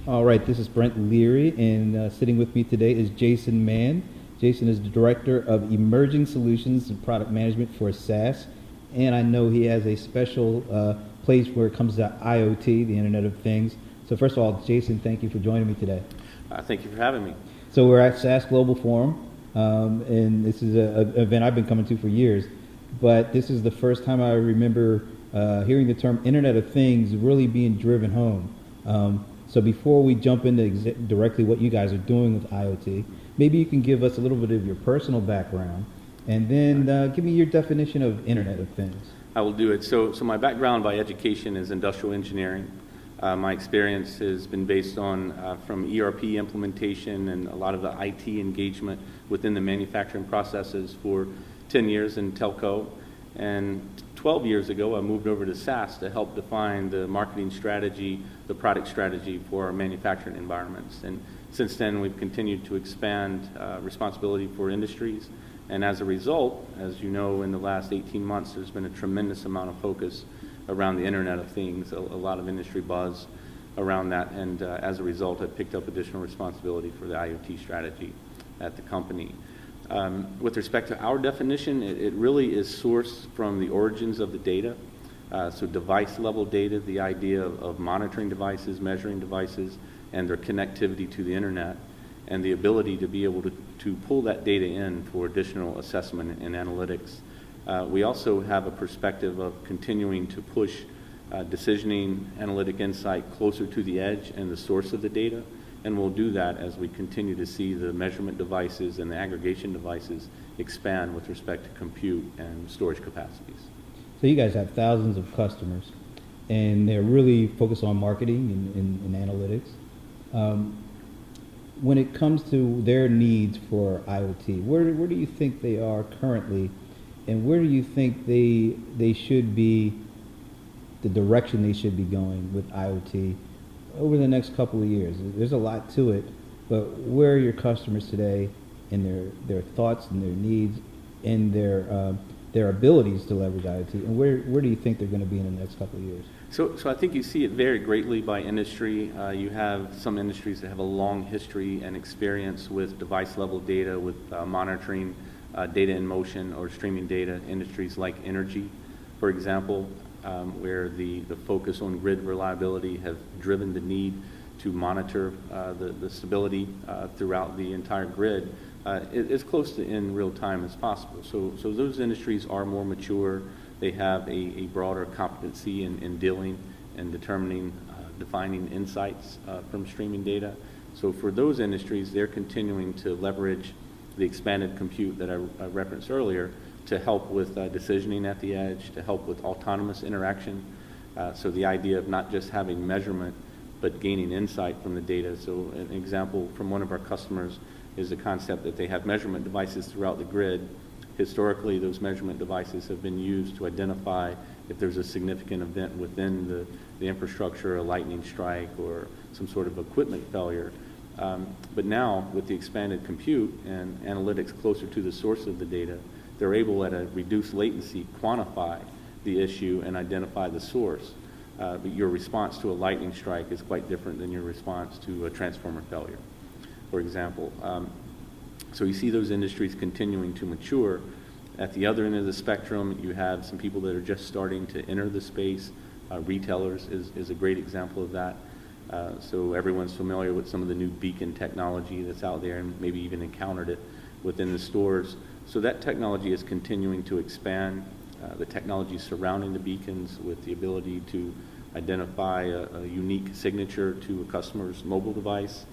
All right, this is Brent Leary, and sitting with me today is Jason Mann. Jason is the Director of Emerging Solutions and Product Management for SAS, and I know he has a special place where it comes to IoT, the Internet of Things. So first of all, Jason, thank you for joining me today. Thank you for having me. So we're at SAS Global Forum, and this is an event I've been coming to for years, but this is the first time I remember hearing the term Internet of Things really being driven home. So before we jump into directly what you guys are doing with IoT, maybe you can give us a little bit of your personal background, and then give me your definition of Internet of Things. I will do it. So my background by education is industrial engineering. My experience has been based on from ERP implementation and a lot of the IT engagement within the manufacturing processes for 10 years in telco. And 12 years ago, I moved over to SAS to help define the marketing strategy, the product strategy for our manufacturing environments. And since then, we've continued to expand responsibility for industries. And as a result, as you know, in the last 18 months, there's been a tremendous amount of focus around the Internet of Things, a lot of industry buzz around that. And as a result, I've picked up additional responsibility for the IoT strategy at the company. With respect to our definition, it really is sourced from the origins of the data. So device level data, the idea of monitoring devices, measuring devices, and their connectivity to the internet, and the ability to be able to pull that data in for additional assessment and analytics. We also have a perspective of continuing to push decisioning, analytic insight closer to the edge and the source of the data. And we'll do that as we continue to see the measurement devices and the aggregation devices expand with respect to compute and storage capacities. So you guys have thousands of customers, and they're really focused on marketing and analytics. When it comes to their needs for IoT, where do you think they are currently, and where do you think they should be, the direction they should be going with IoT over the next couple of years? There's a lot to it, but where are your customers today in their thoughts and their needs and their abilities to leverage IoT, and where do you think they're going to be in the next couple of years? So I think you see it vary greatly by industry. You have some industries that have a long history and experience with device level data, with monitoring data in motion or streaming data. Industries like energy, for example, where the focus on grid reliability have driven the need to monitor the stability throughout the entire grid as close to in real time as possible. So those industries are more mature. They have a broader competency in dealing and defining insights from streaming data. So for those industries, they're continuing to leverage the expanded compute that I referenced earlier to help with decisioning at the edge, to help with autonomous interaction. So the idea of not just having measurement, but gaining insight from the data. So an example from one of our customers is the concept that they have measurement devices throughout the grid. Historically, those measurement devices have been used to identify if there's a significant event within the infrastructure, a lightning strike or some sort of equipment failure. But now, with the expanded compute and analytics closer to the source of the data, they're able at a reduced latency quantify the issue and identify the source. But your response to a lightning strike is quite different than your response to a transformer failure, for example. So you see those industries continuing to mature. At the other end of the spectrum, you have some people that are just starting to enter the space. Retailers is a great example of that. So everyone's familiar with some of the new beacon technology that's out there and maybe even encountered it within the stores. So that technology is continuing to expand. The technology surrounding the beacons with the ability to identify a unique signature to a customer's mobile device.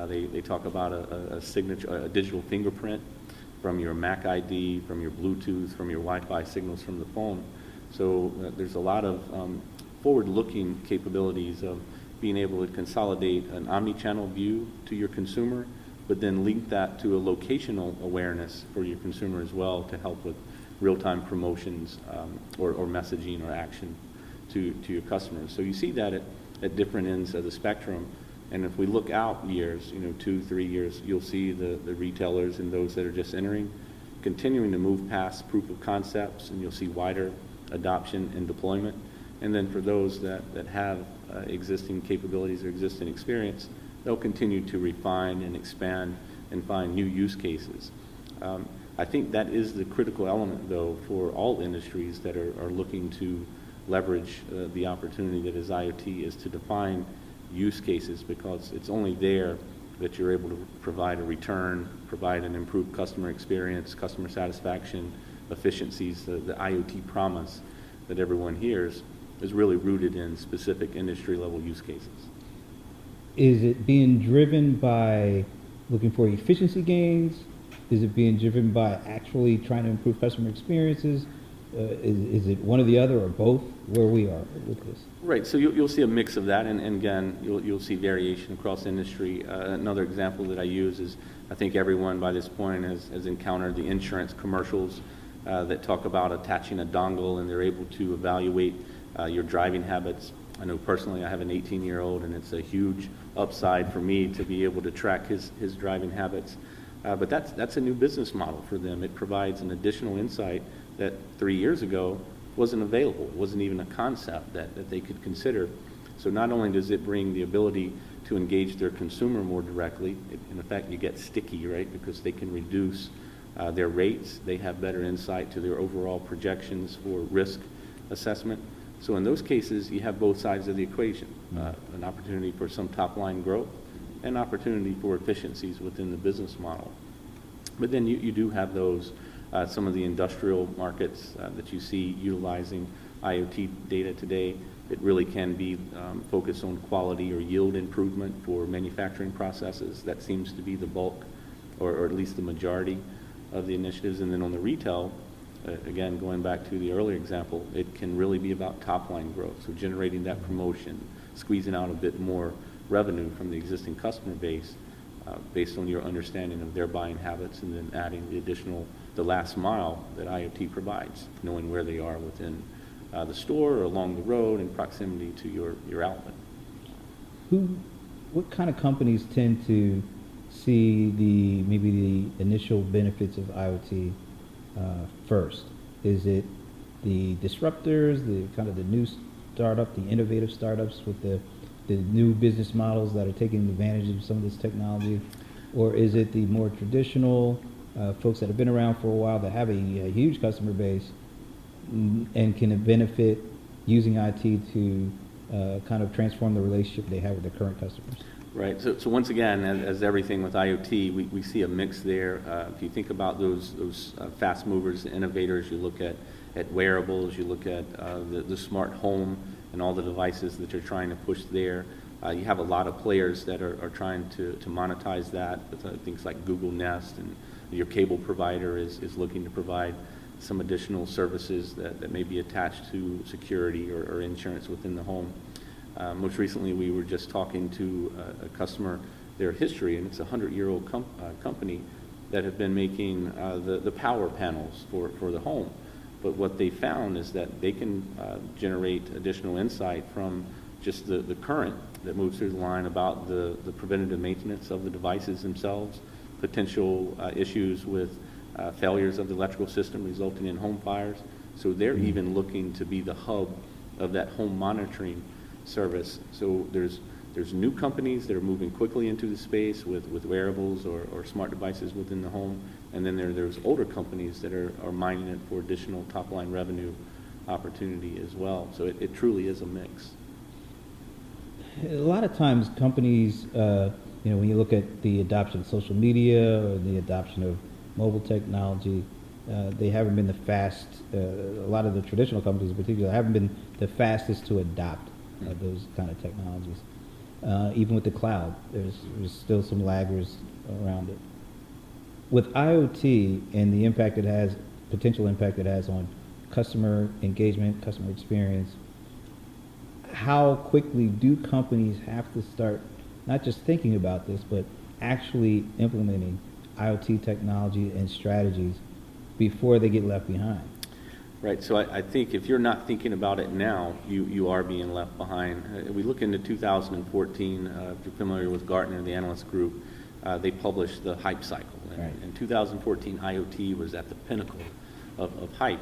They talk about a signature, a digital fingerprint from your Mac ID, from your Bluetooth, from your Wi-Fi signals from the phone. So there's a lot of forward-looking capabilities of being able to consolidate an omni-channel view to your consumer, but then link that to a locational awareness for your consumer as well to help with real-time promotions or messaging or action to your customers. So you see that at different ends of the spectrum. And if we look out years, 2, 3 years, you'll see the retailers and those that are just entering continuing to move past proof of concepts, and you'll see wider adoption and deployment. And then for those that have existing capabilities or existing experience, they'll continue to refine and expand and find new use cases. I think that is the critical element, though, for all industries that are looking to leverage the opportunity that is IoT, is to define use cases, because it's only there that you're able to provide a return, provide an improved customer experience, customer satisfaction, efficiencies. The IoT promise that everyone hears is really rooted in specific industry level use cases. Is it being driven by looking for efficiency gains? Is it being driven by actually trying to improve customer experiences? Is it one or the other, or both, where we are with this? Right, so you'll see a mix of that, and again, you'll see variation across industry. Another example that I use is, I think everyone by this point has encountered the insurance commercials that talk about attaching a dongle, and they're able to evaluate your driving habits. I know personally I have an 18-year-old, and it's a huge upside for me to be able to track his driving habits. But that's a new business model for them. It provides an additional insight that 3 years ago wasn't available, wasn't even a concept that they could consider. So not only does it bring the ability to engage their consumer more directly, in effect you get sticky, right, because they can reduce their rates, they have better insight to their overall projections for risk assessment. So in those cases, you have both sides of the equation, an opportunity for some top-line growth, and opportunity for efficiencies within the business model. But then you do have those, some of the industrial markets that you see utilizing IoT data today. It really can be focused on quality or yield improvement for manufacturing processes. That seems to be the bulk, or at least the majority of the initiatives. And then on the retail, again, going back to the earlier example, it can really be about top-line growth, so generating that promotion, squeezing out a bit more revenue from the existing customer base based on your understanding of their buying habits, and then adding the last mile that IoT provides, knowing where they are within the store or along the road in proximity to your outlet. What kind of companies tend to see maybe the initial benefits of IoT first? Is it the disruptors, the new startup, the innovative startups with the new business models that are taking advantage of some of this technology? Or is it the more traditional folks that have been around for a while that have a huge customer base and can benefit using IT to kind of transform the relationship they have with their current customers? Right. So once again, as everything with IoT, we see a mix there. If you think about those fast movers, the innovators, you look at wearables, you look at the smart home and all the devices that you're trying to push there. You have a lot of players that are trying to monetize that with things like Google Nest, and your cable provider is looking to provide some additional services that may be attached to security or insurance within the home. Most recently, we were just talking to a customer, their history, and it's a 100-year-old company that have been making the power panels for the home. But what they found is that they can generate additional insight from just the current that moves through the line about the preventative maintenance of the devices themselves, potential issues with failures of the electrical system resulting in home fires. So they're even looking to be the hub of that home monitoring service. So there's new companies that are moving quickly into the space with wearables or smart devices within the home, and then there's older companies that are mining it for additional top-line revenue opportunity as well. So it truly is a mix. A lot of times companies, when you look at the adoption of social media or the adoption of mobile technology, they haven't been a lot of the traditional companies in particular haven't been the fastest to adopt those kind of technologies. Even with the cloud, there's still some laggers around it. With IoT and the impact it has, potential impact it has on customer engagement, customer experience, how quickly do companies have to start not just thinking about this, but actually implementing IoT technology and strategies before they get left behind? Right, so I think if you're not thinking about it now, you are being left behind. We look into 2014, if you're familiar with Gartner, the analyst group, they published the hype cycle. And right. In 2014, IoT was at the pinnacle of hype.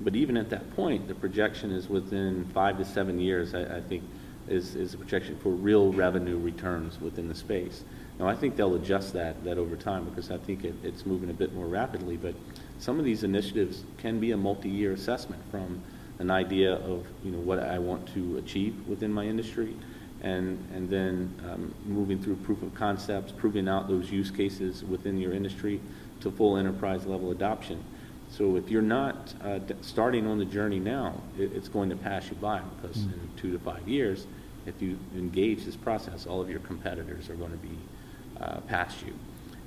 But even at that point, the projection is within 5 to 7 years, I think, is a projection for real revenue returns within the space. Now, I think they'll adjust that over time, because I think it's moving a bit more rapidly. But some of these initiatives can be a multi-year assessment, from an idea of what I want to achieve within my industry, and then moving through proof of concepts, proving out those use cases within your industry to full enterprise level adoption. So if you're not starting on the journey now, it's going to pass you by, because in 2 to 5 years, if you engage this process, all of your competitors are going to be past you.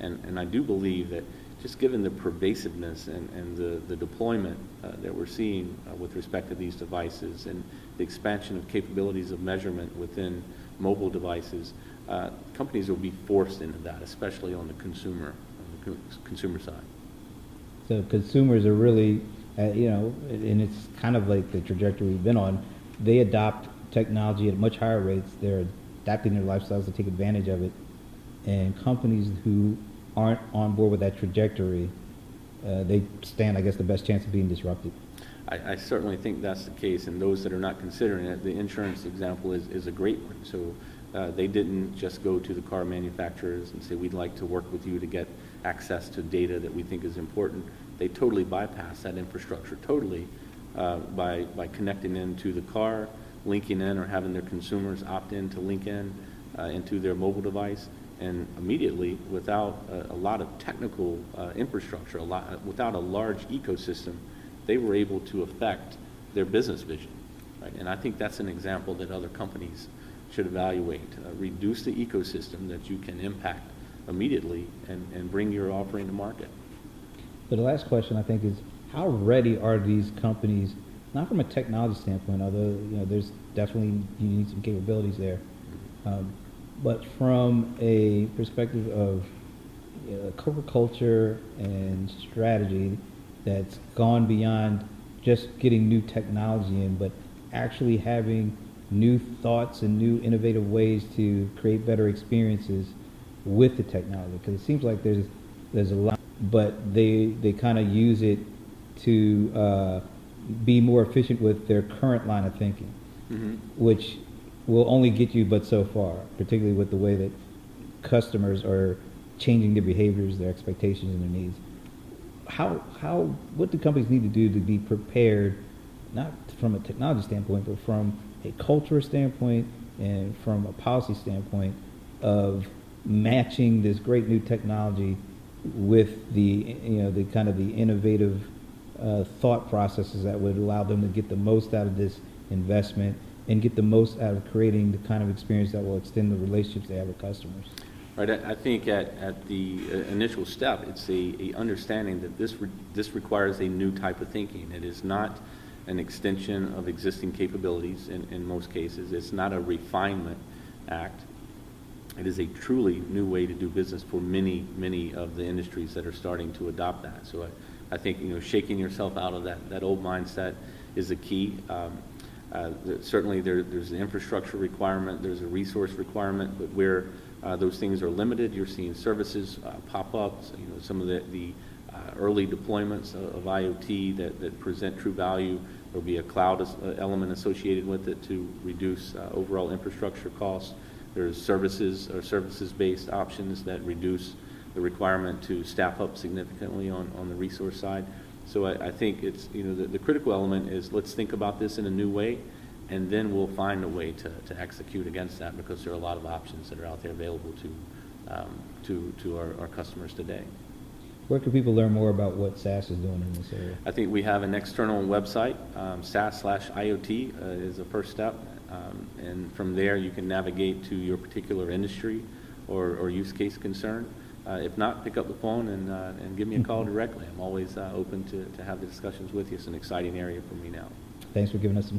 And I do believe that, just given the pervasiveness and the deployment that we're seeing with respect to these devices, and the expansion of capabilities of measurement within mobile devices, companies will be forced into that, especially on the consumer side. So consumers are really, and it's kind of like the trajectory we've been on. They adopt technology at much higher rates. They're adapting their lifestyles to take advantage of it. And companies who aren't on board with that trajectory, they stand, I guess, the best chance of being disrupted. I certainly think that's the case, and those that are not considering it, the insurance example is a great one. So they didn't just go to the car manufacturers and say, we'd like to work with you to get access to data that we think is important. They totally bypassed that infrastructure by connecting into the car, linking in, or having their consumers opt in to link in into their mobile device. And immediately, without a lot of technical infrastructure, without a large ecosystem, they were able to affect their business vision. Right? And I think that's an example that other companies should evaluate. Reduce the ecosystem that you can impact immediately, and bring your offering to market. So the last question, I think, is how ready are these companies, not from a technology standpoint, although there's definitely, you need some capabilities there, but from a perspective of corporate culture and strategy that's gone beyond just getting new technology in, but actually having new thoughts and new innovative ways to create better experiences with the technology. Because it seems like there's a lot, but they kind of use it to be more efficient with their current line of thinking, which will only get you but so far, particularly with the way that customers are changing their behaviors, their expectations, and their needs. What do companies need to do to be prepared, not from a technology standpoint, but from a cultural standpoint and from a policy standpoint, of matching this great new technology with the kind of the innovative thought processes that would allow them to get the most out of this investment and get the most out of creating the kind of experience that will extend the relationships they have with customers? Right. I think at the initial step, it's a understanding that this requires a new type of thinking. It is not an extension of existing capabilities in most cases. It's not a refinement act. It is a truly new way to do business for many of the industries that are starting to adopt that. So I think shaking yourself out of that old mindset is a key. Certainly there's an infrastructure requirement, there's a resource requirement, but where those things are limited, you're seeing services pop up. So, some of the early deployments of IoT that present true value. There'll be a cloud element associated with it to reduce overall infrastructure costs. There's services or services-based options that reduce the requirement to staff up significantly on the resource side. So I think it's the critical element is, let's think about this in a new way, and then we'll find a way to execute against that, because there are a lot of options that are out there available to our customers today. Where can people learn more about what SAS is doing in this area? I think we have an external website, SAS/IoT is the first step, and from there you can navigate to your particular industry or use case concern. If not, pick up the phone and give me a call directly. I'm always open to have the discussions with you. It's an exciting area for me now. Thanks for giving us some